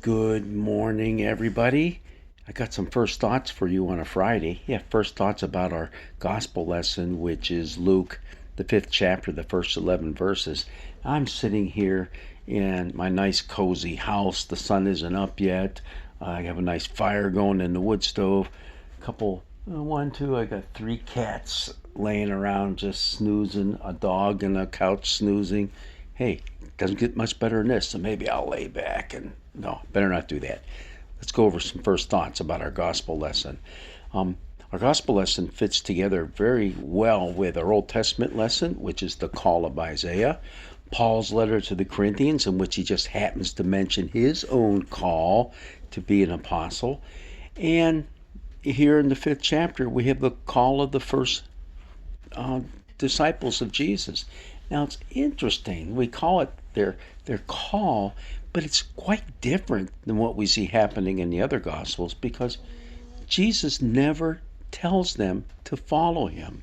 Good morning, everybody. I got some first thoughts for you on a Friday. Yeah, first thoughts about our gospel lesson, which is Luke, the fifth chapter, the first 11 verses. I'm sitting here in my nice, cozy house. The sun isn't up yet. I have a nice fire going in the wood stove. A couple, one, two, I got three cats laying around just snoozing, a dog in a couch snoozing. Hey, doesn't get much better than this, so maybe I'll lay back and no, better not do that. Let's go over some first thoughts about our gospel lesson. Um, our gospel lesson fits together very well with our Old Testament lesson, which is the call of Isaiah, Paul's letter to the Corinthians, in which he just happens to mention his own call to be an apostle, and here in the fifth chapter, we have the call of the first uh, disciples of Jesus. Now it's interesting. We call it their call, but it's quite different than what we see happening in the other gospels because Jesus never tells them to follow him.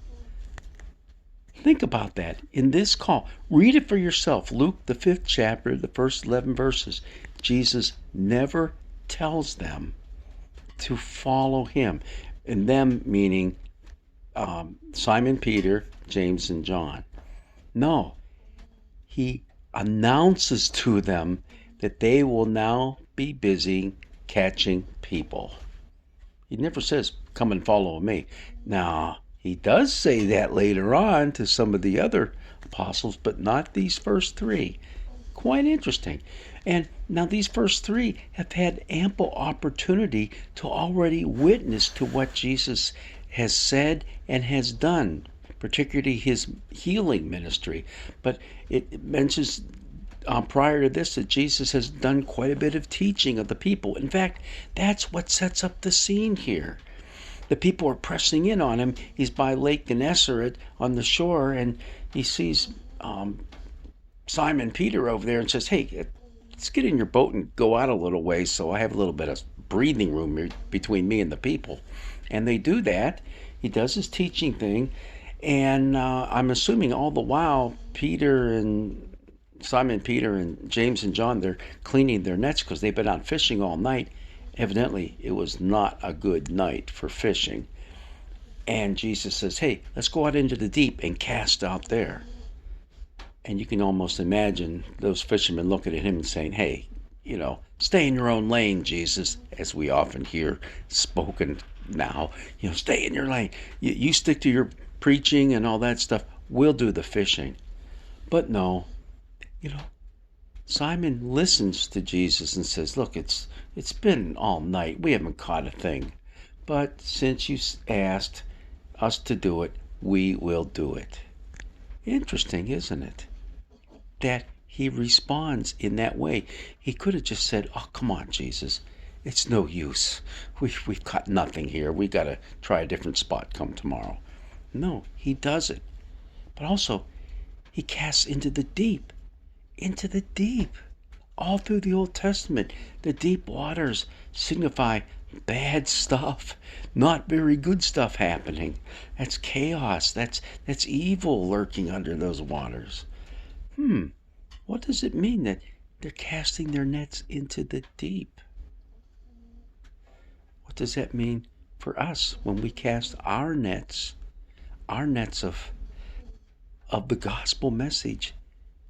Think about that. In this call, read it for yourself. Luke, the fifth chapter, the first 11 verses. Jesus never tells them to follow him. And them meaning Simon Peter, James, and John. No, he announces to them that they will now be busy catching people. He never says, come and follow me. Now, he does say that later on to some of the other apostles, but not these first three. Quite interesting. And now these first three have had ample opportunity to already witness to what Jesus has said and has done, particularly his healing ministry. But it mentions prior to this that Jesus has done quite a bit of teaching of the people. In fact, that's what sets up the scene here. The people are pressing in on him. He's by Lake Gennesaret on the shore, and he sees Simon Peter over there and says, hey, let's get in your boat and go out a little ways so I have a little bit of breathing room between me and the people. And they do that. He does his teaching thing. And I'm assuming all the while, Simon Peter and James and John, they're cleaning their nets because they've been out fishing all night. Evidently, it was not a good night for fishing. And Jesus says, hey, let's go out into the deep and cast out there. And you can almost imagine those fishermen looking at him and saying, hey, stay in your own lane, Jesus, as we often hear spoken now. Stay in your lane. You stick to your preaching and all that stuff. We'll do the fishing. But no, Simon listens to Jesus and says, look, it's been all night. We haven't caught a thing. But since you asked us to do it, we will do it. Interesting, isn't it? That he responds in that way. He could have just said, oh, come on, Jesus. It's no use. We've got nothing here. We got to try a different spot come tomorrow. No, he does it. But also, he casts into the deep. Into the deep. All through the Old Testament, the deep waters signify bad stuff, not very good stuff happening. That's chaos. That's evil lurking under those waters. What does it mean that they're casting their nets into the deep? What does that mean for us when we cast our nets of the gospel message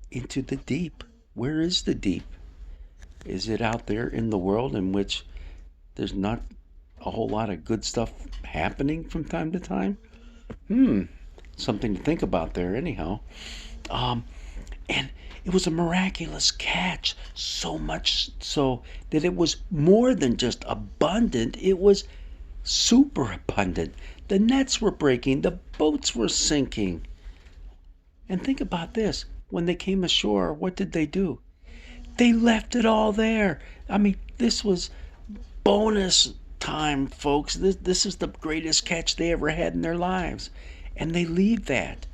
into the deep? Where is the deep? Is it out there in the world in which there's not a whole lot of good stuff happening from time to time? Something to think about there anyhow. And it was a miraculous catch, so much so that it was more than just abundant, it was super abundant. The nets were breaking, the boats were sinking. And think about this. When they came ashore, what did they do? They left it all there. I mean, this was bonus time, folks. This is the greatest catch they ever had in their lives. And they leave that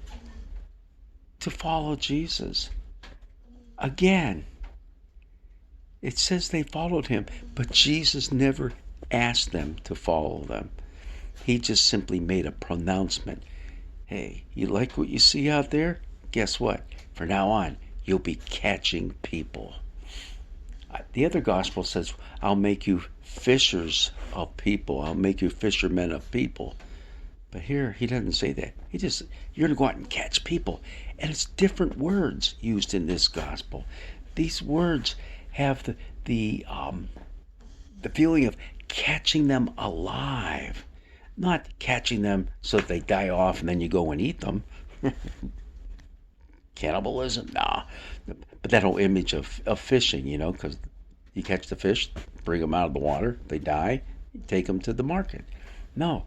to follow Jesus. Again, it says they followed him, but Jesus never asked them to follow them. He just simply made a pronouncement. Hey, you like what you see out there? Guess what? From now on, you'll be catching people. The other gospel says, I'll make you fishers of people. I'll make you fishermen of people. But here, he doesn't say that. You're going to go out and catch people. And it's different words used in this gospel. These words have the feeling of catching them alive, not catching them so that they die off and then you go and eat them. Cannibalism? Nah. But that whole image of fishing, because you catch the fish, bring them out of the water, they die, you take them to the market. No,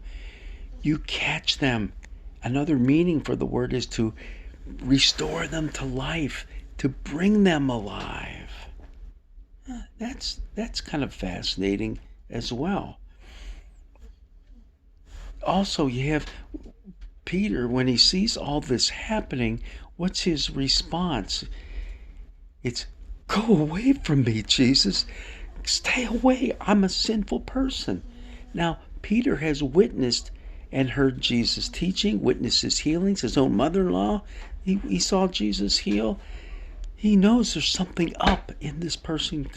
you catch them. Another meaning for the word is to restore them to life, to bring them alive. That's kind of fascinating as well. Also, you have Peter, when he sees all this happening, what's his response? It's, go away from me, Jesus. Stay away. I'm a sinful person. Now, Peter has witnessed and heard Jesus teaching, witnessed his healings, his own mother-in-law. He saw Jesus heal. He knows there's something up in this person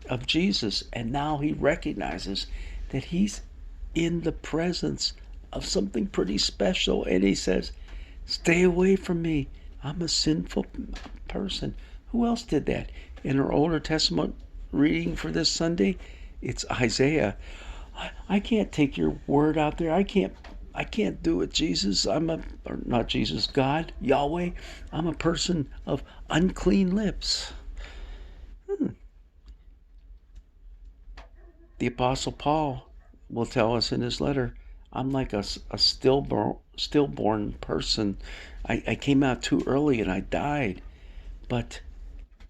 of Jesus, and now he recognizes that he's in the presence of something pretty special, and he says, stay away from me. I'm a sinful person. Who else did that? In our Older Testament reading for this Sunday, it's Isaiah. I can't take your word out there. I can't do it, Jesus. Or not Jesus, God, Yahweh. I'm a person of unclean lips. The Apostle Paul will tell us in his letter, I'm like a stillborn person. I came out too early and I died. But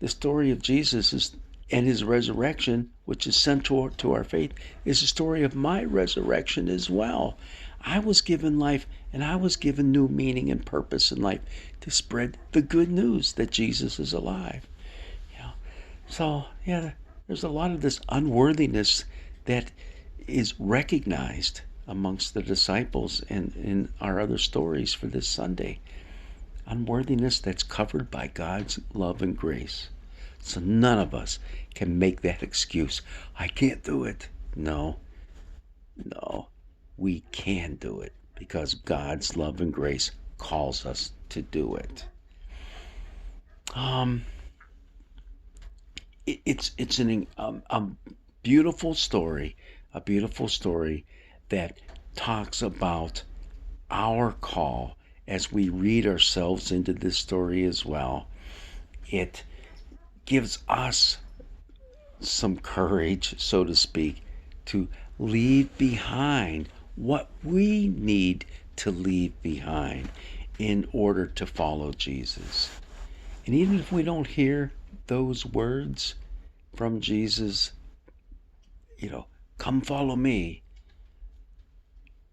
the story of Jesus and his resurrection, which is central to our faith, is the story of my resurrection as well. I was given life, and I was given new meaning and purpose in life to spread the good news that Jesus is alive. So, there's a lot of this unworthiness that is recognized amongst the disciples and in our other stories for this Sunday. Unworthiness that's covered by God's love and grace. So none of us can make that excuse. I can't do it. No, we can do it because God's love and grace calls us to do it. It's a beautiful story, that talks about our call as we read ourselves into this story as well. It gives us some courage, so to speak, to leave behind what we need to leave behind in order to follow Jesus. And even if we don't hear those words from Jesus, come follow me,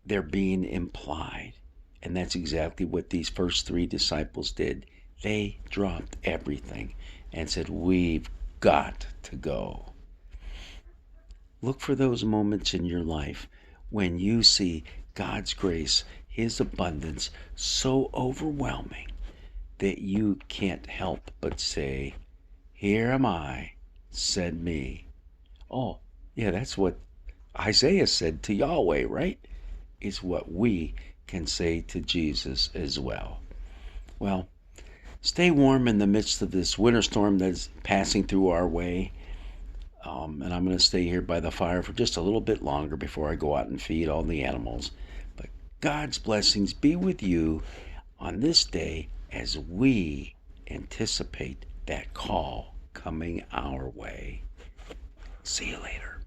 they're being implied. And that's exactly what these first three disciples did. They dropped everything and said, we've got to go. Look for those moments in your life when you see God's grace, his abundance, so overwhelming that you can't help but say, here am I, send me. Oh, yeah, that's what Isaiah said to Yahweh, right? Is what we can say to Jesus as well. Well, stay warm in the midst of this winter storm that's passing through our way. And I'm going to stay here by the fire for just a little bit longer before I go out and feed all the animals. But God's blessings be with you on this day as we anticipate that call coming our way. See you later.